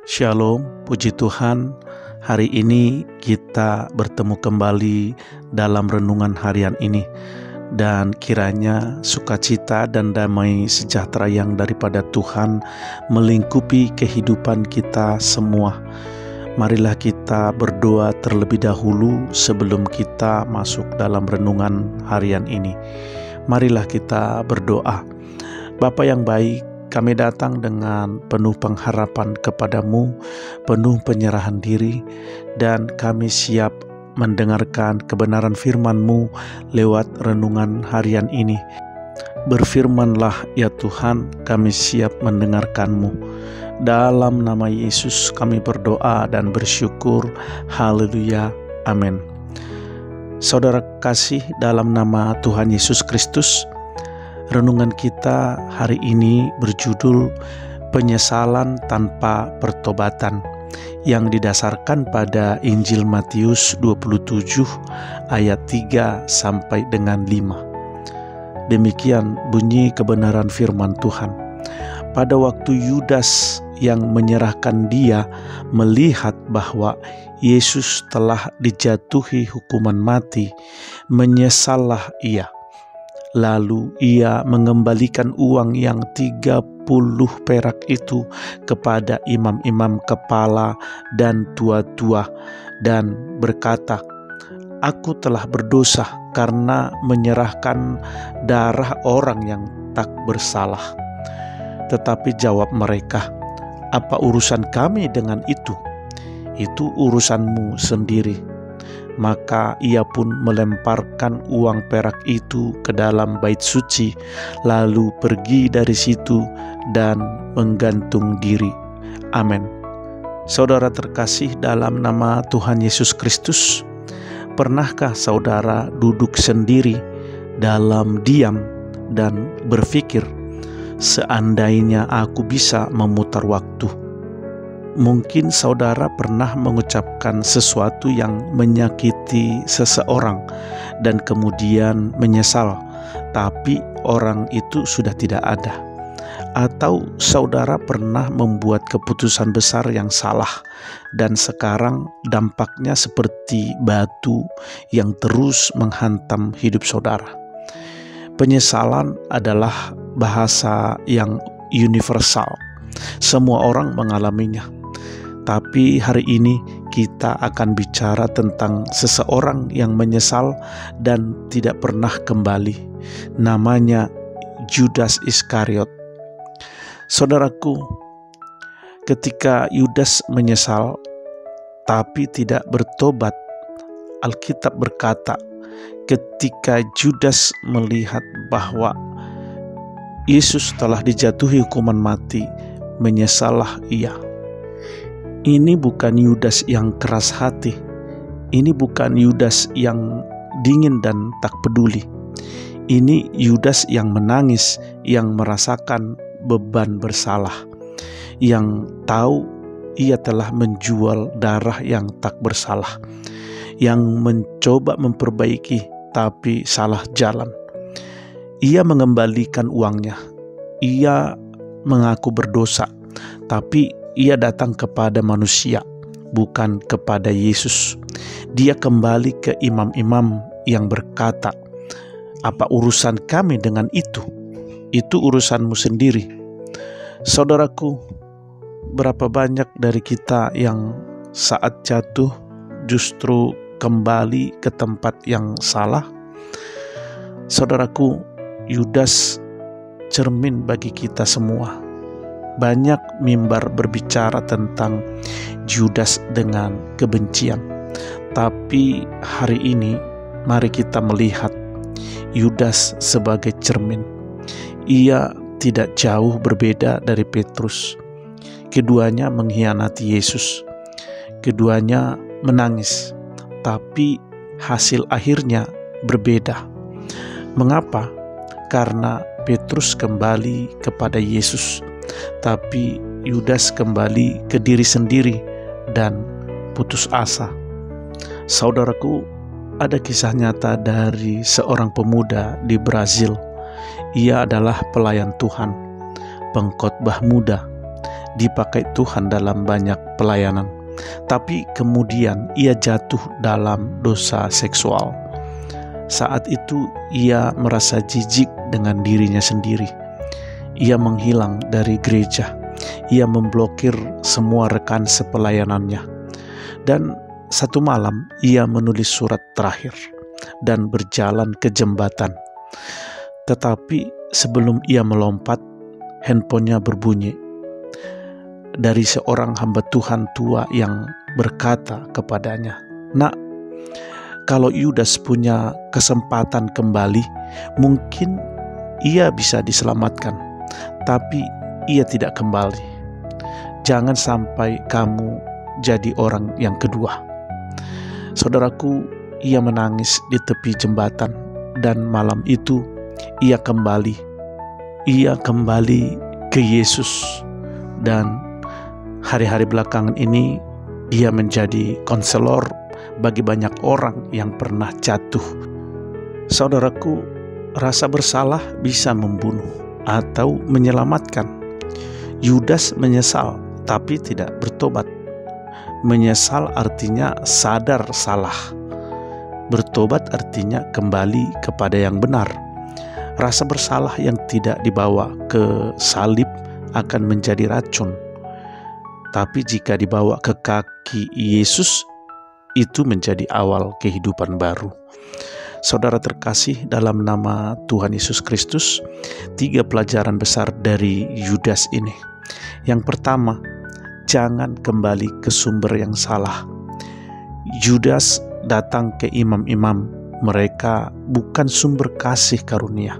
Shalom, puji Tuhan. Hari ini kita bertemu kembali dalam renungan harian ini. Dan kiranya sukacita dan damai sejahtera yang daripada Tuhan melingkupi kehidupan kita semua. Marilah kita berdoa terlebih dahulu sebelum kita masuk dalam renungan harian ini. Marilah kita berdoa. Bapa yang baik, kami datang dengan penuh pengharapan kepadamu, penuh penyerahan diri, dan kami siap mendengarkan kebenaran firman-Mu lewat renungan harian ini. Berfirmanlah ya Tuhan, kami siap mendengarkan-Mu. Dalam nama Yesus kami berdoa dan bersyukur. Haleluya. Amin. Saudara kasih dalam nama Tuhan Yesus Kristus, renungan kita hari ini berjudul penyesalan tanpa pertobatan yang didasarkan pada Injil Matius 27 ayat 3 sampai dengan 5. Demikian bunyi kebenaran firman Tuhan. Pada waktu Yudas yang menyerahkan dia melihat bahwa Yesus telah dijatuhi hukuman mati, menyesallah ia. Lalu ia mengembalikan uang yang 30 perak itu kepada imam-imam kepala dan tua-tua dan berkata, "Aku telah berdosa karena menyerahkan darah orang yang tak bersalah." Tetapi jawab mereka, "Apa urusan kami dengan itu? Itu urusanmu sendiri." Maka ia pun melemparkan uang perak itu ke dalam bait suci, lalu pergi dari situ dan menggantung diri. Amin. Saudara terkasih dalam nama Tuhan Yesus Kristus, pernahkah saudara duduk sendiri dalam diam dan berpikir, seandainya aku bisa memutar waktu? Mungkin saudara pernah mengucapkan sesuatu yang menyakiti seseorang dan kemudian menyesal, tapi orang itu sudah tidak ada. Atau saudara pernah membuat keputusan besar yang salah dan sekarang dampaknya seperti batu yang terus menghantam hidup saudara. Penyesalan adalah bahasa yang universal. Semua orang mengalaminya. Tapi hari ini kita akan bicara tentang seseorang yang menyesal dan tidak pernah kembali. Namanya Judas Iskariot. Saudaraku, ketika Yudas menyesal tapi tidak bertobat, Alkitab berkata, ketika Judas melihat bahwa Yesus telah dijatuhi hukuman mati, menyesallah ia. Ini bukan Yudas yang keras hati. Ini bukan Yudas yang dingin dan tak peduli. Ini Yudas yang menangis, yang merasakan beban bersalah, yang tahu ia telah menjual darah yang tak bersalah, yang mencoba memperbaiki tapi salah jalan. Ia mengembalikan uangnya. Ia mengaku berdosa, tapi ia datang kepada manusia, bukan kepada Yesus. Dia kembali ke imam-imam yang berkata, "Apa urusan kami dengan itu? Itu urusanmu sendiri." Saudaraku, berapa banyak dari kita yang saat jatuh justru kembali ke tempat yang salah? Saudaraku, Yudas cermin bagi kita semua. Banyak mimbar berbicara tentang Judas dengan kebencian. Tapi hari ini mari kita melihat Yudas sebagai cermin. Ia tidak jauh berbeda dari Petrus. Keduanya mengkhianati Yesus. Keduanya menangis. Tapi hasil akhirnya berbeda. Mengapa? Karena Petrus kembali kepada Yesus, tapi Yudas kembali ke diri sendiri dan putus asa. Saudaraku, ada kisah nyata dari seorang pemuda di Brazil. Ia adalah pelayan Tuhan, pengkhotbah muda. dipakai Tuhan dalam banyak pelayanan. Tapi kemudian ia jatuh dalam dosa seksual. Saat itu ia merasa jijik dengan dirinya sendiri. Ia menghilang dari gereja. Ia memblokir semua rekan sepelayanannya. Dan satu malam ia menulis surat terakhir dan berjalan ke jembatan. Tetapi sebelum ia melompat, handphonenya berbunyi. Dari seorang hamba Tuhan tua yang berkata kepadanya, "Nak, kalau Yudas punya kesempatan kembali, mungkin ia bisa diselamatkan, tapi ia tidak kembali. Jangan sampai kamu jadi orang yang kedua." Saudaraku, ia menangis di tepi jembatan, dan malam itu ia kembali ke Yesus. Dan hari-hari belakangan ini ia menjadi konselor bagi banyak orang yang pernah jatuh. Saudaraku, rasa bersalah bisa membunuh atau menyelamatkan. Yudas menyesal tapi tidak bertobat. Menyesal artinya sadar salah. Bertobat artinya kembali kepada yang benar. Rasa bersalah yang tidak dibawa ke salib akan menjadi racun. Tapi jika dibawa ke kaki Yesus, itu menjadi awal kehidupan baru. Saudara terkasih, dalam nama Tuhan Yesus Kristus, 3 pelajaran besar dari Yudas ini. Yang pertama, jangan kembali ke sumber yang salah. Yudas datang ke imam-imam. Mereka bukan sumber kasih karunia.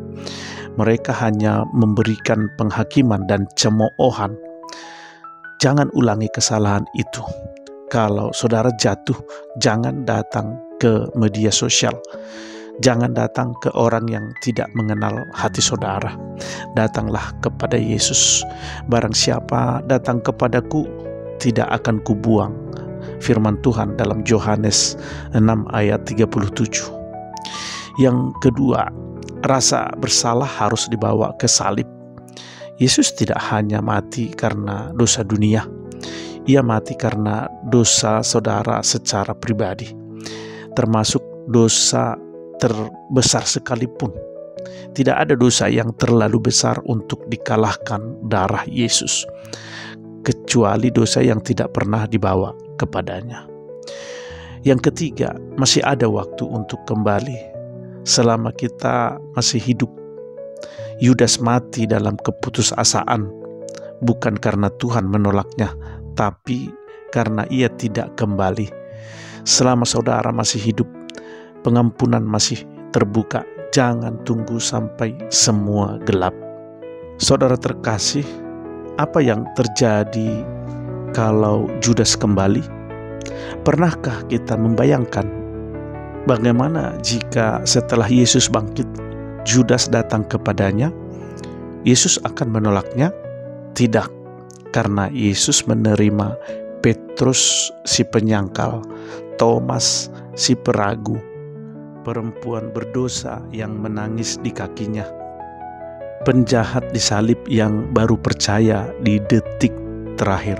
Mereka hanya memberikan penghakiman dan cemoohan. Jangan ulangi kesalahan itu. Kalau saudara jatuh, jangan datang ke media sosial. Jangan datang ke orang yang tidak mengenal hati saudara. Datanglah kepada Yesus. Barang siapa datang kepadaku, tidak akan kubuang. Firman Tuhan dalam Yohanes 6 ayat 37. Yang kedua, rasa bersalah harus dibawa ke salib. Yesus tidak hanya mati karena dosa dunia. Ia mati karena dosa saudara secara pribadi, termasuk dosa terbesar sekalipun. Tidak ada dosa yang terlalu besar untuk dikalahkan darah Yesus, kecuali dosa yang tidak pernah dibawa kepadanya. Yang ketiga, masih ada waktu untuk kembali selama kita masih hidup. Yudas mati dalam keputusasaan, bukan karena Tuhan menolaknya, tapi karena ia tidak kembali. Selama saudara masih hidup, pengampunan masih terbuka. Jangan tunggu sampai semua gelap. Saudara terkasih, apa yang terjadi kalau Yudas kembali? Pernahkah kita membayangkan bagaimana jika setelah Yesus bangkit, Yudas datang kepadanya? Yesus akan menolaknya? Tidak, karena Yesus menerima Petrus si penyangkal, Thomas si peragu, perempuan berdosa yang menangis di kakinya, penjahat disalib yang baru percaya di detik terakhir.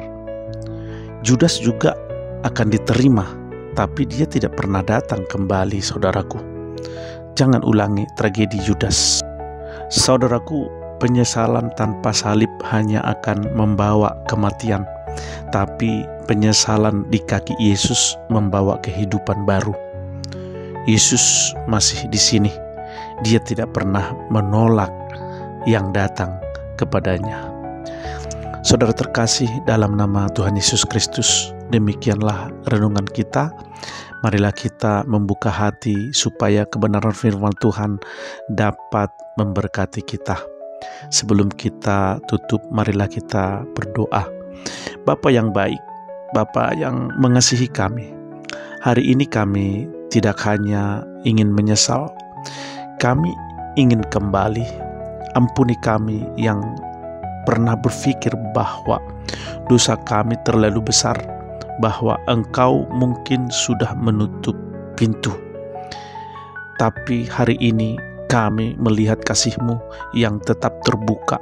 Yudas juga akan diterima, tapi dia tidak pernah datang kembali, saudaraku. Jangan ulangi tragedi Yudas. Saudaraku, penyesalan tanpa salib hanya akan membawa kematian, tapi penyesalan di kaki Yesus membawa kehidupan baru. Yesus masih di sini. Dia tidak pernah menolak yang datang kepadanya. Saudara terkasih, dalam nama Tuhan Yesus Kristus, demikianlah renungan kita. Marilah kita membuka hati supaya kebenaran firman Tuhan dapat memberkati kita. Sebelum kita tutup, marilah kita berdoa. Bapa yang baik, Bapa yang mengasihi kami, hari ini kami tidak hanya ingin menyesal, kami ingin kembali. Ampuni kami yang pernah berpikir bahwa dosa kami terlalu besar, bahwa Engkau mungkin sudah menutup pintu. Tapi hari ini kami melihat kasih-Mu yang tetap terbuka.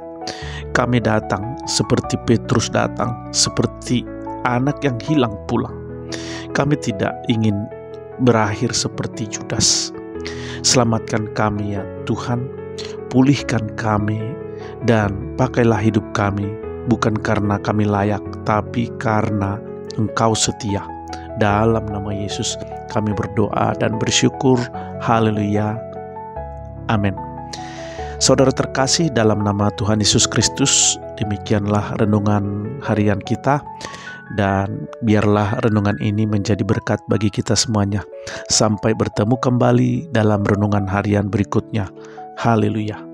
kami datang seperti Petrus datang, seperti anak yang hilang pulang. Kami tidak ingin berakhir seperti Judas. Selamatkan kami ya Tuhan, pulihkan kami, dan pakailah hidup kami, bukan karena kami layak, tapi karena Engkau setia. Dalam nama Yesus kami berdoa dan bersyukur. Haleluya. Amin. Saudara terkasih, dalam nama Tuhan Yesus Kristus, demikianlah renungan harian kita, dan biarlah renungan ini menjadi berkat bagi kita semuanya. Sampai bertemu kembali dalam renungan harian berikutnya. Haleluya.